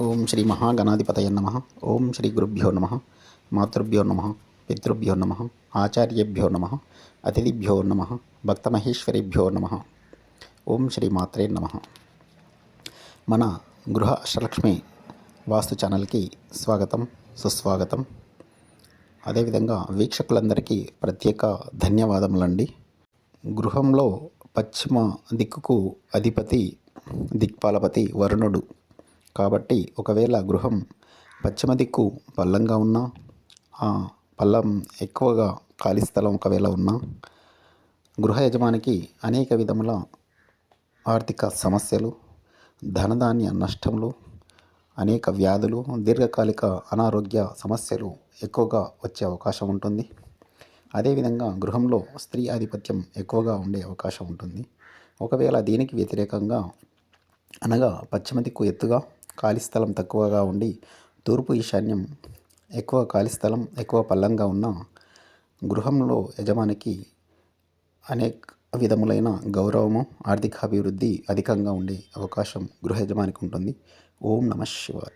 ఓం శ్రీ మహాగణాధిపతయ నమ. ఓం శ్రీ గురుభ్యో నమ. మాతృభ్యో నమ, పితృభ్యో నమ, ఆచార్యేభ్యో నమ, అతిథిభ్యో నమ, భక్తమహేశ్వరిభ్యో నమ. ఓం శ్రీ మాత్రే నమ. మన గృహ అష్టలక్ష్మి వాస్తు ఛానల్కి స్వాగతం, సుస్వాగతం. అదేవిధంగా వీక్షకులందరికీ ప్రత్యేక ధన్యవాదములండి. గృహంలో పశ్చిమ దిక్కుకు అధిపతి దిక్పాలపతి వరుణుడు. కాబట్టి ఒకవేళ గృహం పశ్చిమ దిక్కు పల్లంగా ఉన్నా, ఆ పల్లం ఎక్కువగా ఖాళీ స్థలం ఒకవేళ ఉన్నా, గృహ యజమానికి అనేక విధముల ఆర్థిక సమస్యలు, ధనధాన్య నష్టములు, అనేక వ్యాధులు, దీర్ఘకాలిక అనారోగ్య సమస్యలు ఎక్కువగా వచ్చే అవకాశం ఉంటుంది. అదేవిధంగా గృహంలో స్త్రీ ఆధిపత్యం ఎక్కువగా ఉండే అవకాశం ఉంటుంది. ఒకవేళ దీనికి వ్యతిరేకంగా అనగా పశ్చిమ దిక్కు ఎత్తుగా ఖాళీ స్థలం తక్కువగా ఉండి, తూర్పు ఈశాన్యం ఎక్కువ ఖాళీ స్థలం, ఎక్కువ పల్లంగా ఉన్న గృహంలో యజమానికి అనేక విధములైన గౌరవము, ఆర్థిక అభివృద్ధి అధికంగా ఉండే అవకాశం గృహ యజమానికి ఉంటుంది. ఓం నమః శివాయ.